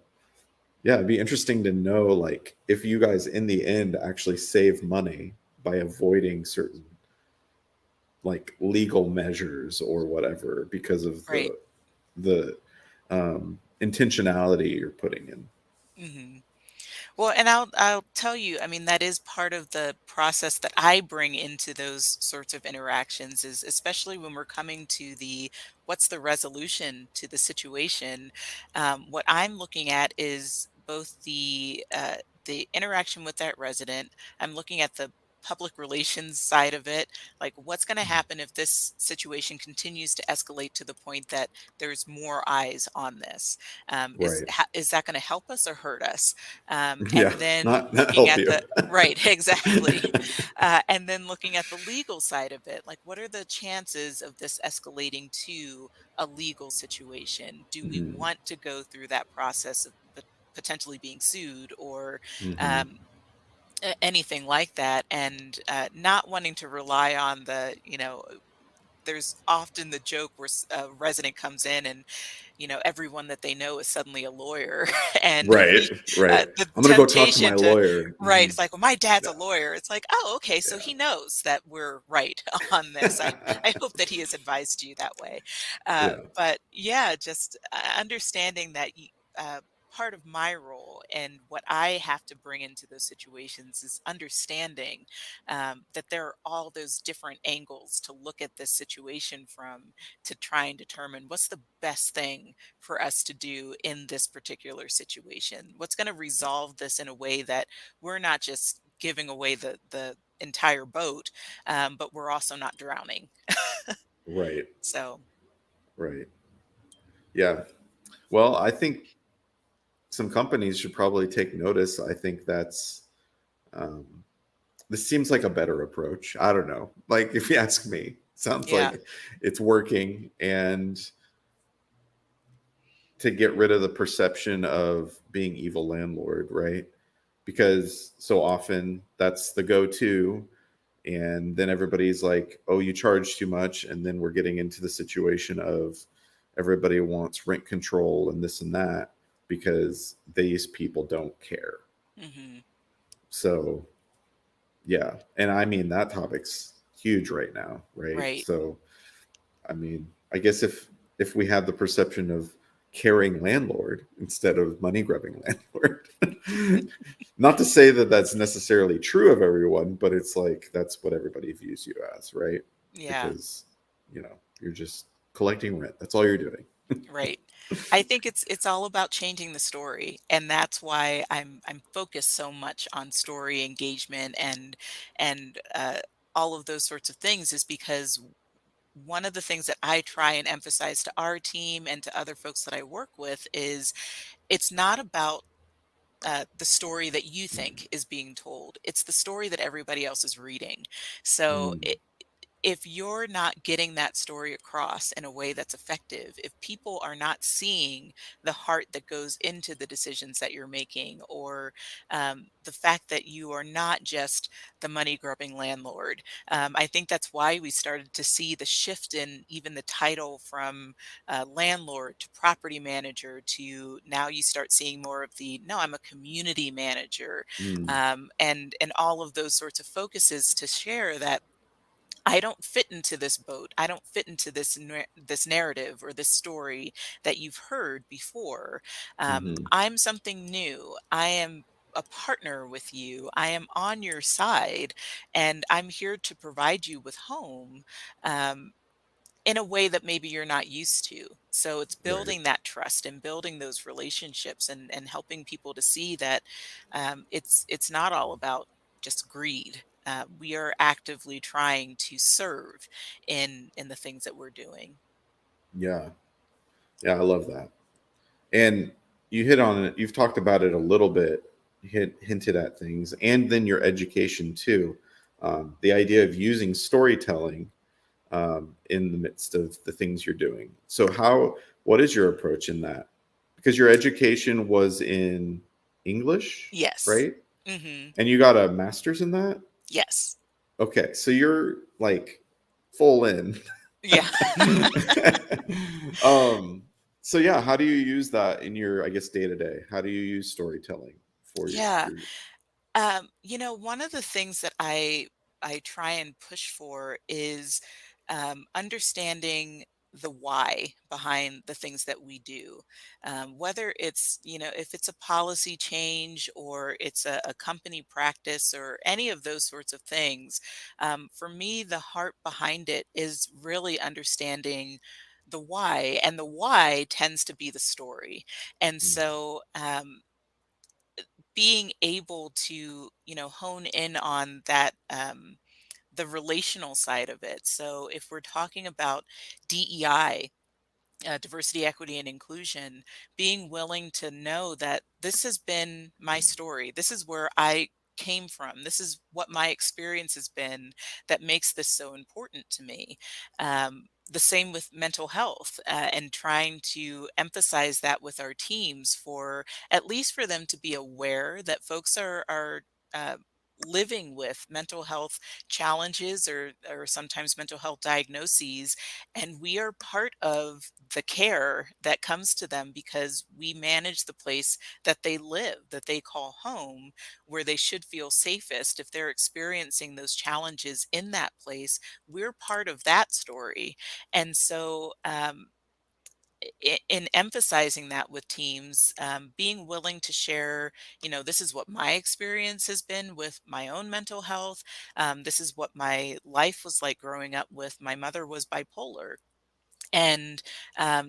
yeah, it'd be interesting to know like if you guys in the end actually save money by avoiding certain like legal measures or whatever because of Right. the intentionality you're putting in. Hmm. Well, and I'll tell you, I mean, that is part of the process that I bring into those sorts of interactions is especially when we're coming to the what's the resolution to the situation. What I'm looking at is both the interaction with that resident. I'm looking at the public relations side of it, like what's going to happen if this situation continues to escalate to the point that there's more eyes on this. Right. Is that going to help us or hurt us? Yeah. And then Not looking help at you. the right, exactly. And then looking at the legal side of it, like what are the chances of this escalating to a legal situation? Do we Mhm. want to go through that process of potentially being sued or Mhm. um, anything like that? And not wanting to rely on there's often the joke where a resident comes in and everyone that they know is suddenly a lawyer and Right, right. the I'm gonna go talk to my temptation to lawyer. right, Mhm. it's like, well, my dad's a Yeah, lawyer. It's like, oh, okay, so he knows that we're right on this. I hope that he has advised you that way. yeah. But yeah, just understanding that part of my role and what I have to bring into those situations is understanding that there are all those different angles to look at this situation from to try and determine what's the best thing for us to do in this particular situation. What's going to resolve this in a way that we're not just giving away the entire boat, but we're also not drowning. Right, So right. Yeah. Well, I think some companies should probably take notice. I think that's um, this seems like a better approach. I don't know. Like if you ask me, sounds yeah. like it's working, and to get rid of the perception of being evil landlord, right? Because so often that's the go-to, and then everybody's like, oh, you charge too much, and then we're getting into the situation of everybody wants rent control and this and that because these people don't care. Hmm. So yeah, and I mean that topic's huge right now, right? Right. So I mean, I guess if we have the perception of caring landlord instead of money grubbing landlord, not to say that that's necessarily true of everyone, but it's like that's what everybody views you as, right? Yeah. Because you're just collecting rent. That's all you're doing. Right. I think it's all about changing the story, and that's why I'm focused so much on story engagement and all of those sorts of things is because one of the things that I try and emphasize to our team and to other folks that I work with is it's not about the story that you think is being told. It's the story that everybody else is reading. So Mm, if you're not getting that story across in a way that's effective, if people are not seeing the heart that goes into the decisions that you're making, or the fact that you are not just the money grubbing landlord, I think that's why we started to see the shift in even the title from landlord to property manager to now you start seeing more of the no, I'm a community manager, mm, and all of those sorts of focuses to share that I don't fit into this boat. I don't fit into this narrative or this story that you've heard before. hmm. I'm something new. I am a partner with you. I am on your side, and I'm here to provide you with home. Um, in a way that maybe you're not used to. So it's Right. building that trust and building those relationships and helping people to see that it's not all about just greed. We are actively trying to serve in the things that we're doing. Yeah. Yeah, I love that. And you hit on it. You've talked about it a little bit, hinted at things, and then your education too. The idea of using storytelling in the midst of the things you're doing. So, what is your approach in that? Because your education was in English, Yes. right? Hmm. And you got a master's in that? Yes. Okay, so you're like full in. Yeah. um, so yeah, how do you use that in your, I guess, day to day? How do you use storytelling for Yeah. your One of the things that I try and push for is understanding. the why behind the things that we do. Whether it's, if it's a policy change or it's a company practice or any of those sorts of things, for me, the heart behind it is really understanding the why, and the why tends to be the story. And Mm. so, being able to, hone in on that, the relational side of it. So if we're talking about DEI, diversity, equity, and inclusion, being willing to know that this has been my story. This is where I came from. This is what my experience has been that makes this so important to me. The same with mental health, and trying to emphasize that with our teams, for at least for them to be aware that folks are uh, living with mental health challenges, or sometimes mental health diagnoses, and we are part of the care that comes to them because we manage the place that they live, that they call home, where they should feel safest. If they're experiencing those challenges in that place, we're part of that story. And so, in emphasizing that with teams, being willing to share, this is what my experience has been with my own mental health. This is what my life was like growing up with my mother was bipolar, and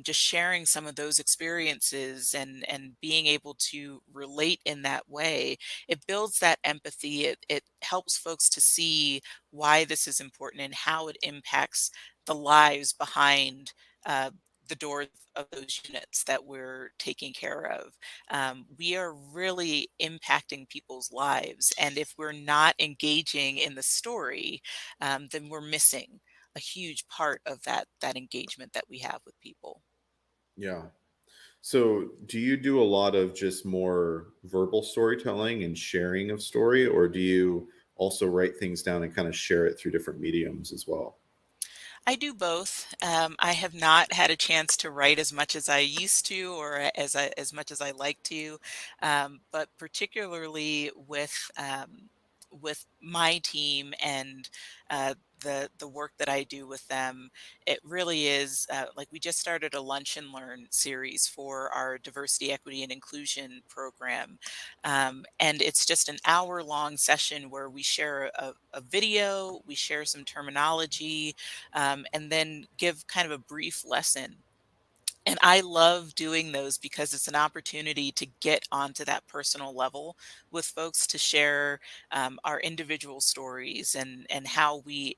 just sharing some of those experiences, and being able to relate in that way, it builds that empathy. It helps folks to see why this is important and how it impacts the lives behind uh, the doors of those units that we're taking care of. We are really impacting people's lives, and if we're not engaging in the story, then we're missing a huge part of that engagement that we have with people. Yeah. So, do you do a lot of just more verbal storytelling and sharing of story, or do you also write things down and kind of share it through different mediums as well? I do both. I have not had a chance to write as much as I used to, or as much as I like to, but particularly with my team and the work that I do with them, it really is, like, we just started a lunch and learn series for our diversity, equity, and inclusion program, and it's just an hour long session where we share a video, we share some terminology, and then give kind of a brief lesson. And I love doing those because it's an opportunity to get onto that personal level with folks, to share our individual stories, and how we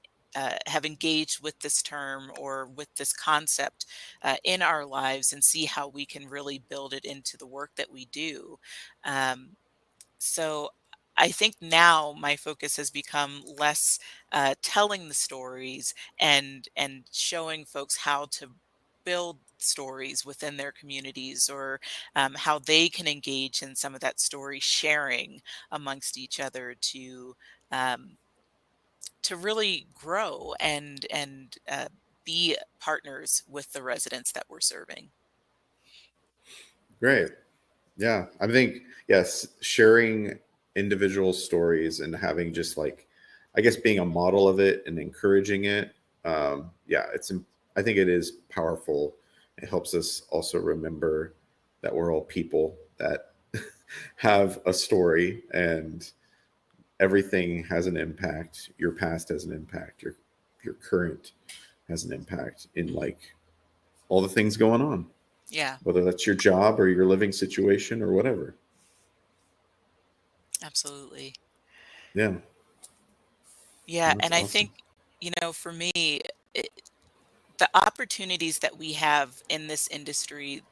have engaged with this term or with this concept in our lives, and see how we can really build it into the work that we do. Um, so I think now my focus has become less telling the stories, and showing folks how to build stories within their communities, or how they can engage in some of that story sharing amongst each other, um, to really grow and be partners with the residents that we're serving. Great. Yeah, I think yes, sharing individual stories and having just like, I guess, being a model of it and encouraging it. Yeah, I think it is powerful. It helps us also remember that we're all people that have a story, and everything has an impact. Your past has an impact. Your current has an impact in Mhm. like all the things going on, Yeah, whether that's your job or your living situation or whatever. absolutely. Yeah. Yeah, That's and I awesome. think, for me, it, the opportunities that we have in this industry,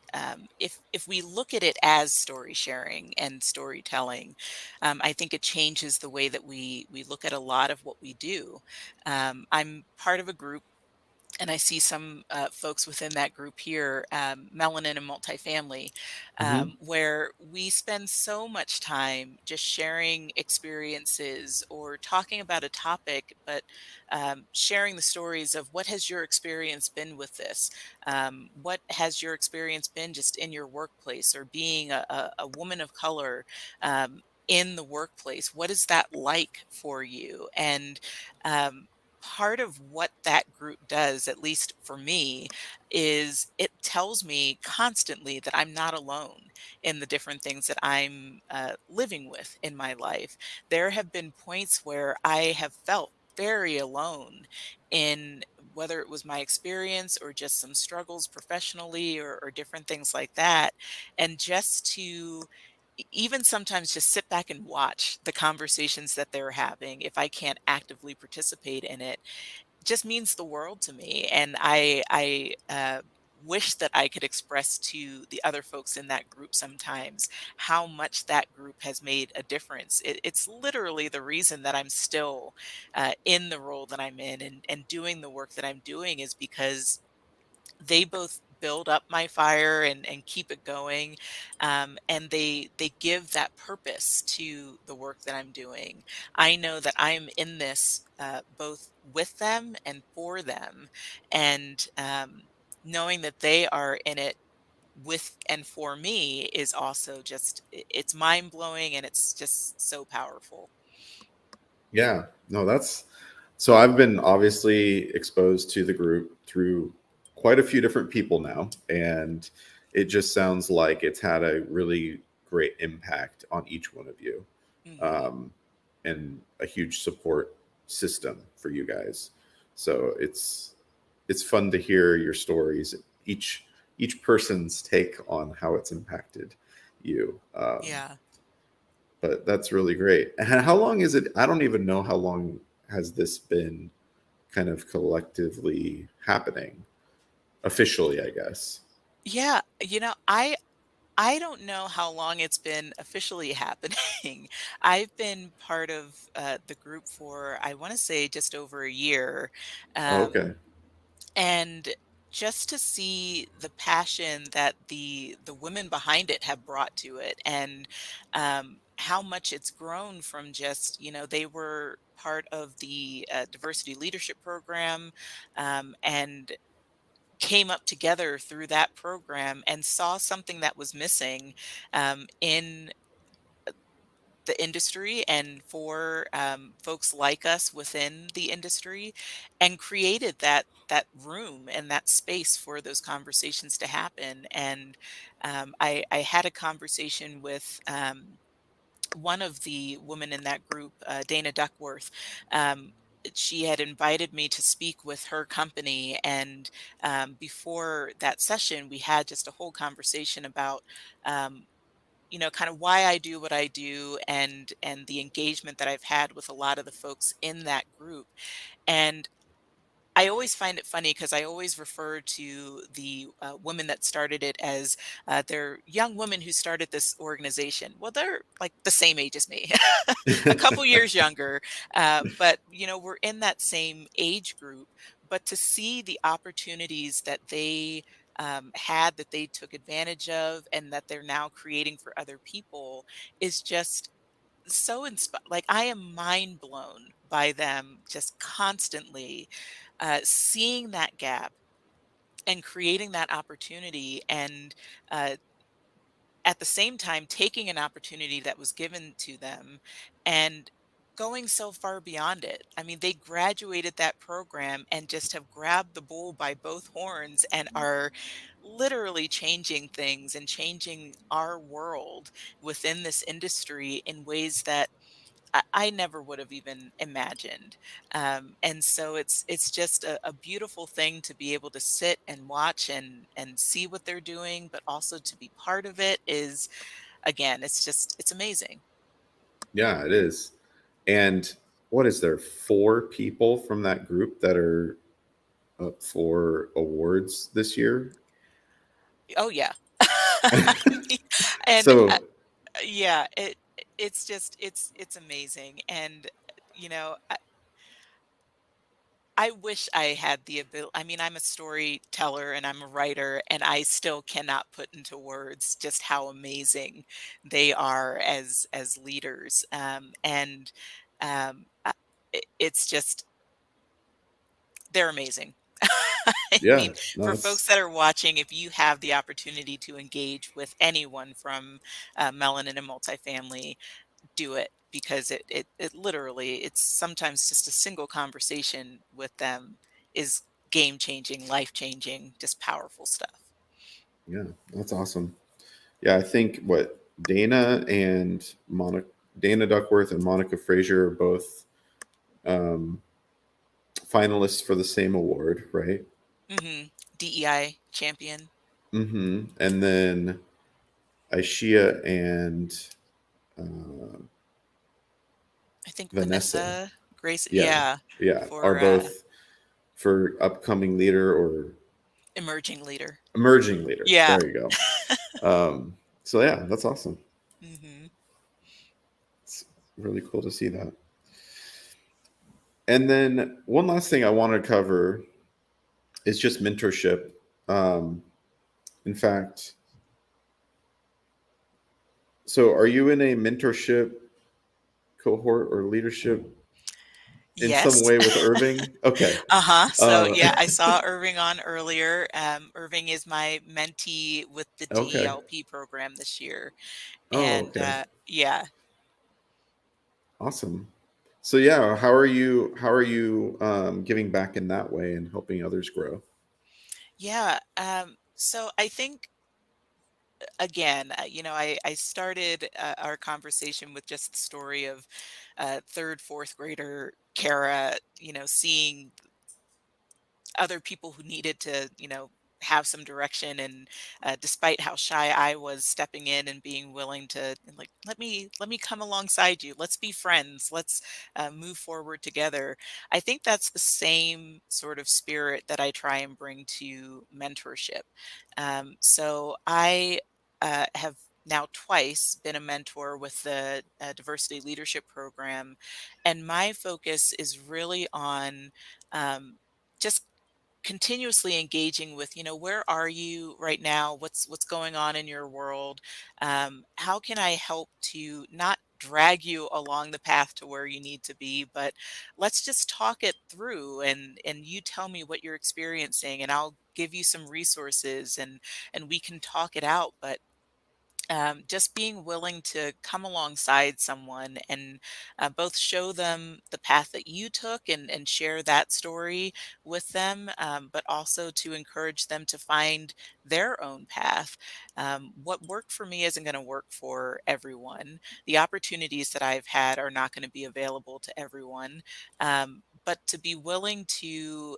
if we look at it as story sharing and storytelling, I think it changes the way that we look at a lot of what we do. I'm part of a group, and I see some folks within that group here, Melanin and Multifamily, Hmm. where we spend so much time just sharing experiences or talking about a topic, but sharing the stories of what has your experience been with this? What has your experience been just in your workplace, or being a woman of color in the workplace? What is that like for you? And um, part of what that group does, at least for me, is it tells me constantly that I'm not alone in the different things that I'm living with in my life. There have been points where I have felt very alone in whether it was my experience or just some struggles professionally or different things like that. And just to even sometimes just sit back and watch the conversations that they're having if I can't actively participate in it just means the world to me. And I wish that I could express to the other folks in that group sometimes how much that group has made a difference. It's literally the reason that I'm still in the role that I'm in and doing the work that I'm doing is because they both build up my fire and keep it going, and they give that purpose to the work that I'm doing. I know that I'm in this both with them and for them, and knowing that they are in it with and for me is also just it's mind blowing and it's just so powerful. Yeah, no, that's so I've been obviously exposed to the group through quite a few different people now, and it just sounds like it's had a really great impact on each one of you, Hmm. um, and a huge support system for you guys. So it's fun to hear your stories, each each person's take on how it's impacted you. Yeah. But that's really great. And how long is it? I don't even know how long has this been kind of collectively happening officially, I guess. Yeah, I don't know how long it's been officially happening. I've been part of the group for, I want to say, just over a year. Oh, Um, okay. and just to see the passion that the women behind it have brought to it and how much it's grown from just, they were part of the diversity leadership program and came up together through that program and saw something that was missing in the industry and for folks like us within the industry and created that room and that space for those conversations to happen. And I had a conversation with one of the women in that group, Dana Duckworth. Um, she had invited me to speak with her company, and before that session, we had just a whole conversation about um, kind of why I do what I do and the engagement that I've had with a lot of the folks in that group. And I always find it funny because I always refer to the women that started it as they're young women who started this organization. Well, they're like the same age as me, a couple years younger, but we're in that same age group. But to see the opportunities that they had, that they took advantage of, and that they're now creating for other people is just so like I am mind blown by them just constantly seeing that gap and creating that opportunity and uh, at the same time taking an opportunity that was given to them and going so far beyond it. I mean, they graduated that program and just have grabbed the bull by both horns and are literally changing things and changing our world within this industry in ways that I never would have even imagined. And so it's just a beautiful thing to be able to sit and watch and see what they're doing, but also to be part of it is again, it's amazing. Yeah, it is. And what is there? Four people from that group that are up for awards this year. Oh yeah. And So yeah, it's just it's amazing. And you know, I wish I had the ability. I mean, I'm a storyteller and I'm a writer, and I still cannot put into words just how amazing they are as leaders. And it's just they're amazing. I yeah, mean, no, for folks it's that are watching, if you have the opportunity to engage with anyone from Melanin and Multifamily, do it because it literally it's sometimes just a single conversation with them is game changing, life changing, just powerful stuff. Yeah, that's awesome. Yeah, I think what Dana Duckworth and Monica Frazier are both um, finalists for the same award, right? DEI champion. And then Aishia and uh, I think Vanessa, Vanessa Grace, yeah, yeah, yeah, are for both for upcoming leader or emerging leader. emerging leader. Yeah. There you go. So yeah, that's awesome. hmm It's really cool to see that. And then one last thing I want to cover is just mentorship. Um, in fact, so are you in a mentorship cohort or leadership in some Yes. way with Irving? Okay. Uh-huh. So Uh, yeah, I saw Irving on earlier. Irving is my mentee with the okay. DELP program this year. Oh, And okay. yeah, Awesome. So yeah, how are you giving back in that way and helping others grow? yeah. So I think again, I started our conversation with just the story of third, fourth grader Kara, seeing other people who needed to, have some direction. And despite how shy I was, stepping in and being willing to like, let me come alongside you. Let's be friends. Let's move forward together. I think that's the same sort of spirit that I try and bring to mentorship. So I have now twice been a mentor with the diversity leadership program, and my focus is really on just continuously engaging with, where are you right now, what's going on in your world, how can I help to not drag you along the path to where you need to be, but let's just talk it through, and you tell me what you're experiencing and I'll give you some resources, and we can talk it out. But just being willing to come alongside someone and both show them the path that you took, and share that story with them, but also to encourage them to find their own path. What worked for me isn't going to work for everyone. The opportunities that I've had are not going to be available to everyone. But to be willing to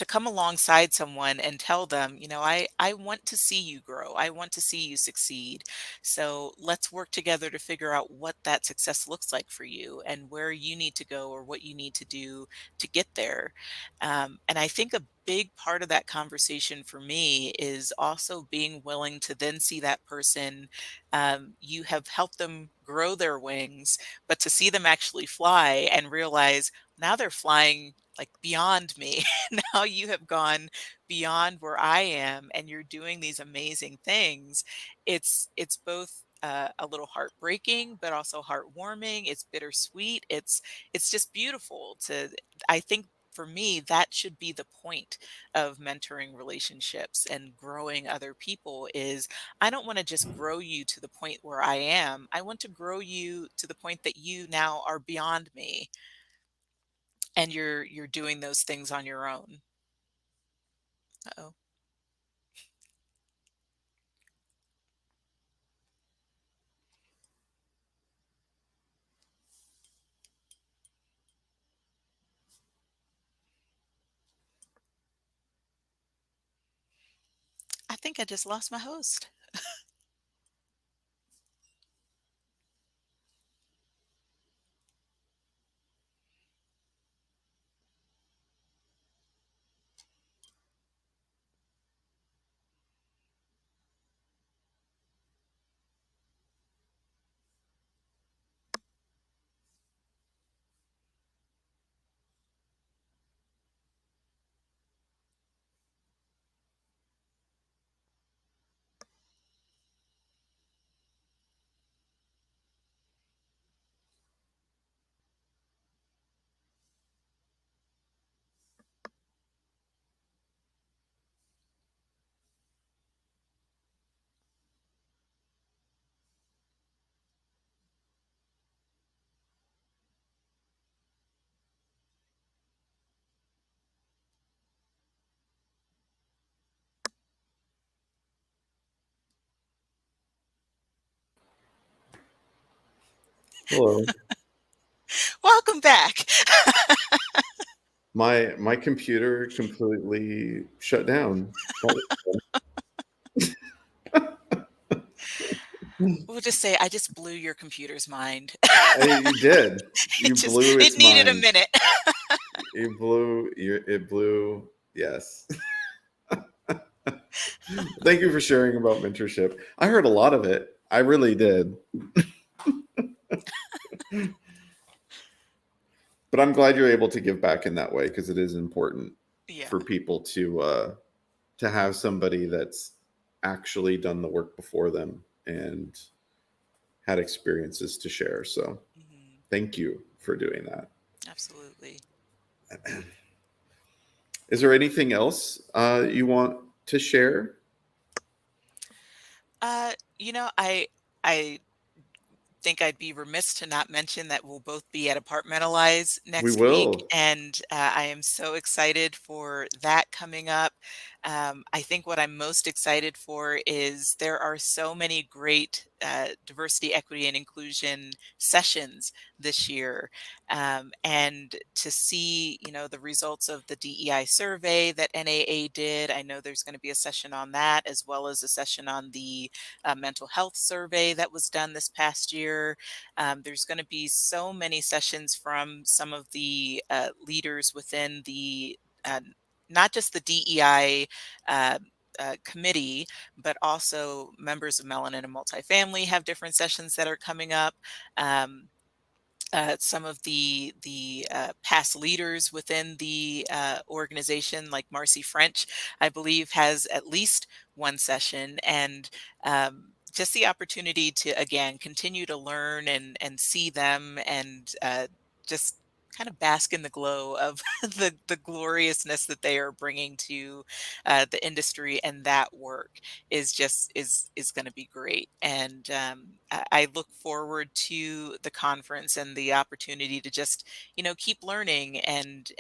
come alongside someone and tell them, I want to see you grow. I want to see you succeed. So let's work together to figure out what that success looks like for you and where you need to go or what you need to do to get there. And I think a big part of that conversation for me is also being willing to then see that person. You have helped them grow their wings, but to see them actually fly and realize now they're flying like beyond me. Now you have gone beyond where I am and you're doing these amazing things. It's both a little heartbreaking, but also heartwarming. It's bittersweet. It's just beautiful to. I think for me that should be the point of mentoring relationships and growing other people. Is I don't want to just grow you to the point where I am. I want to grow you to the point that you now are beyond me and you're doing those things on your own. Uh-oh. I think I just lost my host. Hello. Welcome back. My computer completely shut down. We'll just say I just blew your computer's mind. You did. You blew It its needed a mind. minute. It blew. Yes. Thank you for sharing about mentorship. I heard a lot of it. I really did. But I'm glad you're able to give back in that way, because it is important Yeah. for people to have somebody that's actually done the work before them and had experiences to share. So Mhm. thank you for doing that. Absolutely. Is there anything else you want to share? I think I'd be remiss to not mention that we'll both be at Apartmentalize We next week, will. and I am so excited for that coming up. I think what I'm most excited for is there are so many great diversity, equity, and inclusion sessions this year, and to see the results of the DEI survey that NAA did. I know there's going to be a session on that, as well as a session on the mental health survey that was done this past year. There's going to be so many sessions from some of the leaders within the uh, not just the DEI committee, but also members of Melanin and Multifamily have different sessions that are coming up. Um, some of the past leaders within the organization, like Marcy French, I believe, has at least one session, and just the opportunity to again continue to learn and see them, and just kind of bask in the glow of the gloriousness that they are bringing to the industry, and that work is going to be great. And I look forward to the conference and the opportunity to just keep learning and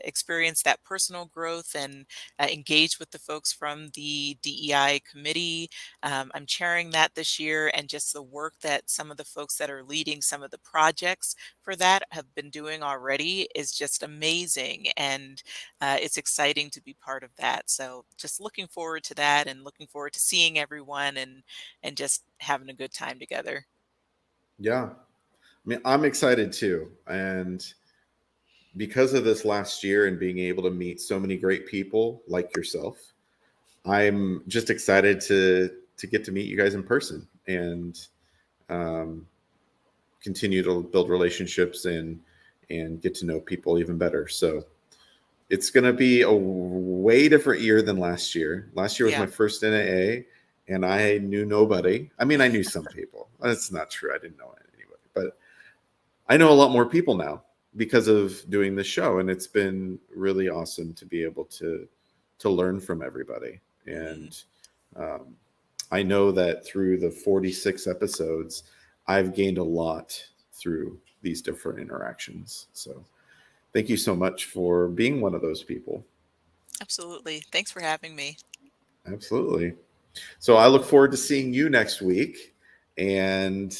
experience that personal growth, and engage with the folks from the DEI committee. I'm chairing that this year, and just the work that some of the folks that are leading some of the projects for that have been doing already is just amazing. And it's exciting to be part of that. So just looking forward to that, and looking forward to seeing everyone, and just having a good time together. Yeah. I mean, I'm excited too. And because of this last year and being able to meet so many great people like yourself, I'm just excited to get to meet you guys in person and um, continue to build relationships and get to know people even better. So it's going to be a way different year than last year. Last year was Yeah. my first NAA, and I knew nobody. I mean, I knew some people. That's not true. I didn't know anybody, but I know a lot more people now because of doing this show, and it's been really awesome to be able to learn from everybody. Mhm. And um, I know that through the 46 episodes, I've gained a lot through these different interactions. So thank you so much for being one of those people. Absolutely. Thanks for having me. Absolutely. So I look forward to seeing you next week. And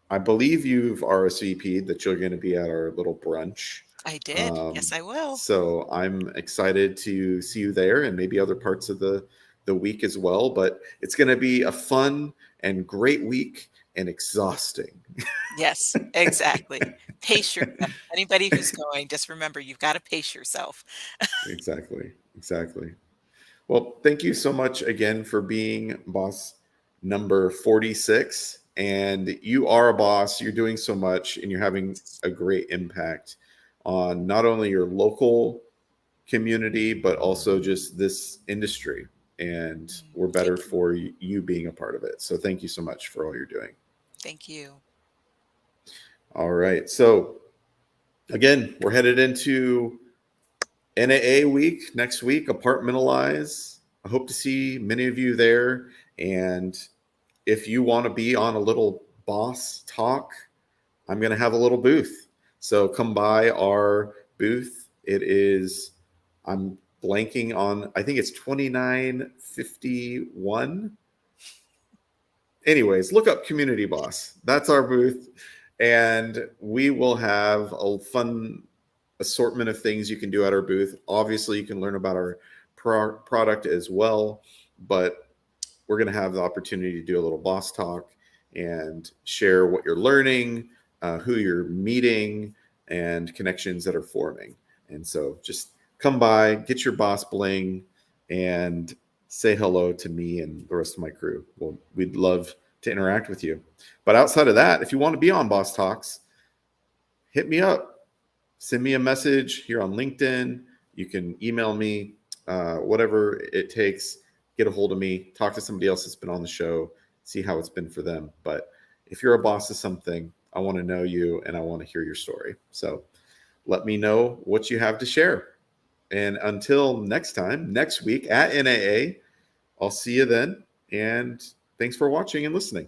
I believe you've RSVP'd that you're going to be at our little brunch. I did. Um, Yes, I will. so I'm excited to see you there and maybe other parts of the week as well. But it's going to be a fun and great week and exhausting. Yes, exactly. Pace yourself. Anybody who's going, just remember you've got to pace yourself. Exactly. Exactly. Well, thank you so much again for being boss number 46. And you are a boss. You're doing so much and you're having a great impact on not only your local community, but also just this industry. And we're better Thank you. for you being a part of it. So thank you so much for all you're doing. Thank you. All right. So again, we're headed into NAA week next week, Apartmentalize. I hope to see many of you there. And if you want to be on a little boss talk, I'm going to have a little booth. So come by our booth. It is, I'm blanking on, I think it's 2951. Anyways, look up Community Boss. That's our booth. And we will have a fun assortment of things you can do at our booth. Obviously, you can learn about our product as well, but we're going to have the opportunity to do a little boss talk and share what you're learning, who you're meeting, and connections that are forming. And so just come by, get your boss bling, and say hello to me and the rest of my crew. Well, we'd love to interact with you. But outside of that, if you want to be on Boss Talks, hit me up. Send me a message here on LinkedIn. You can email me, whatever it takes. Get a hold of me. Talk to somebody else that's been on the show. See how it's been for them. But if you're a boss of something, I want to know you and I want to hear your story. So let me know what you have to share. And until next time, next week at NAA, I'll see you then. And thanks for watching and listening.